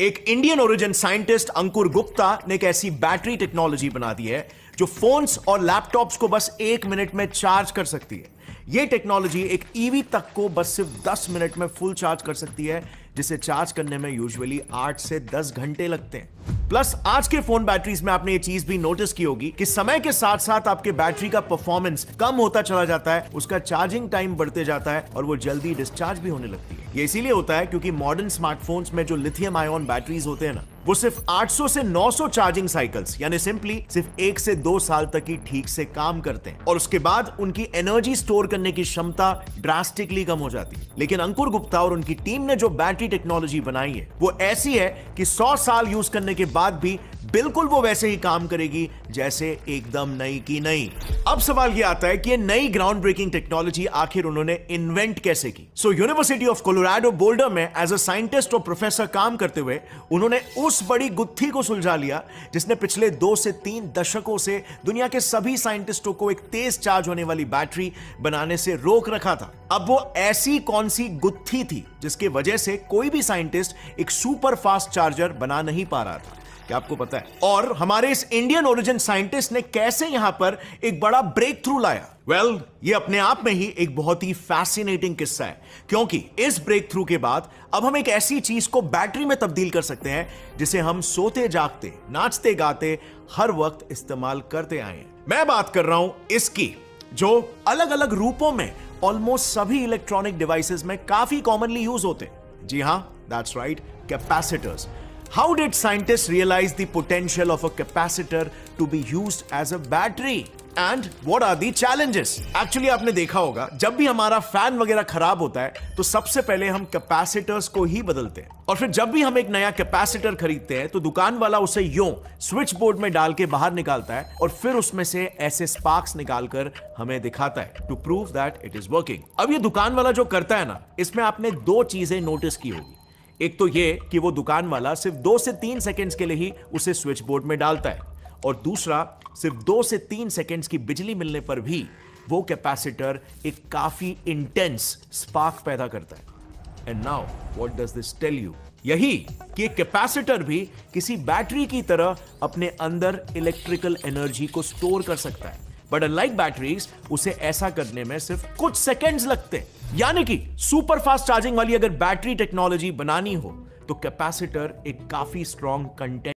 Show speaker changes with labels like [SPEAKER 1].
[SPEAKER 1] एक Indian origin scientist अंकुर गुप्ता ने एक ऐसी बैटरी टेक्नोलॉजी बना दी है जो फोन्स और लैपटॉप्स को बस 1 मिनट में चार्ज कर सकती है। यह टेक्नोलॉजी एक ईवी तक को बस सिर्फ 10 मिनट में फुल चार्ज कर सकती है, जिसे चार्ज करने में यूजुअली 8 से 10 घंटे लगते हैं। प्लस आज के फोन बैटरीज में आपने ये चीज भी नोटिस की होगी कि समय के साथ साथ आपके बैटरी का परफॉर्मेंस कम होता चला जाता है, उसका चार्जिंग टाइम बढ़ते जाता है और वो जल्दी डिस्चार्ज भी होने लगती है। ये इसीलिए होता है क्योंकि मॉडर्न स्मार्टफोन्स में जो लिथियम आयन बैटरीज होते हैं ना, वो सिर्फ 800 से 900 चार्जिंग साइकिल्स यानी सिंपली सिर्फ 1 से 2 साल तक ही ठीक से काम करते हैं और उसके बाद उनकी एनर्जी स्टोर करने की क्षमता ड्रास्टिकली कम हो जाती है। लेकिन अंकुर गुप्ता और उनकी टीम ने जो बैटरी टेक्नोलॉजी बनाई है वो ऐसी है कि 100 साल यूज करने के बाद भी बिल्कुल वो वैसे ही काम करेगी जैसे एकदम नई की नई। अब सवाल ये आता है कि ये नई ग्राउंड ब्रेकिंग टेक्नोलॉजी आखिर उन्होंने इन्वेंट कैसे की। यूनिवर्सिटी ऑफ कोलोराडो बोल्डर में एज अ साइंटिस्ट और प्रोफेसर काम करते हुए उन्होंने उस बड़ी गुत्थी को सुलझा लिया जिसने पिछले 2 से 3 दशकों से दुनिया के सभी साइंटिस्टों को एक तेज चार्ज होने वाली बैटरी बनाने से रोक रखा था। अब वो ऐसी कौन सी गुत्थी थी जिसकी वजह से कोई भी साइंटिस्ट एक सुपर फास्ट चार्जर बना नहीं पा रहा था? क्या आपको पता है? और हमारे इस इंडियन ओरिजिन साइंटिस्ट ने कैसे यहां पर एक बड़ा ब्रेक थ्रू लाया? वेल, ये अपने आप में ही एक बहुत ही फैसिनेटिंग किस्सा है, क्योंकि इस ब्रेक थ्रू के बाद अब हम एक ऐसी चीज को बैटरी में तब्दील कर सकते हैं जिसे हम सोते जागते, नाचते गाते हर वक्त इस्तेमाल करते आए हैं। मैं बात कर रहा हूं इसकी, जो अलग अलग रूपों में ऑलमोस्ट सभी इलेक्ट्रॉनिक डिवाइसेस में काफी कॉमनली यूज होते हैं। जी हां, that's right, capacitors. How did scientists realize the potential of a capacitor to be used as a battery? And what are the challenges? Actually आपने देखा होगा जब भी हमारा फैन वगैरह खराब होता है तो सबसे पहले हम कैपेसिटर्स को ही बदलते हैं, और फिर जब भी हम एक नया कैपेसिटर खरीदते हैं तो दुकान वाला उसे यूं स्विच बोर्ड में डाल के बाहर निकालता है और फिर उसमें से ऐसे स्पार्क्स निकालकर हमें दिखाता है to prove that it is working. अब ये दुकान वाला जो करता है ना, इसमें आपने 2 चीजें नोटिस की होगी। एक तो ये कि वो दुकान वाला सिर्फ 2 से 3 सेकंड्स के लिए ही उसे स्विच बोर्ड में डालता है, और दूसरा सिर्फ 2 से 3 सेकंड्स की बिजली मिलने पर भी वो कैपेसिटर एक काफी इंटेंस स्पार्क पैदा करता है। And now what does this tell you? यही कि एक कैपेसिटर भी किसी बैटरी की तरह अपने अंदर इलेक्ट्रिकल एनर्जी को स्टोर कर सकता है, बट अनलाइक बैटरीज उसे ऐसा करने में सिर्फ कुछ सेकंड्स लगते हैं। यानी कि सुपर फास्ट चार्जिंग वाली अगर बैटरी टेक्नोलॉजी बनानी हो तो कैपेसिटर एक काफी स्ट्रॉन्ग कंटेंट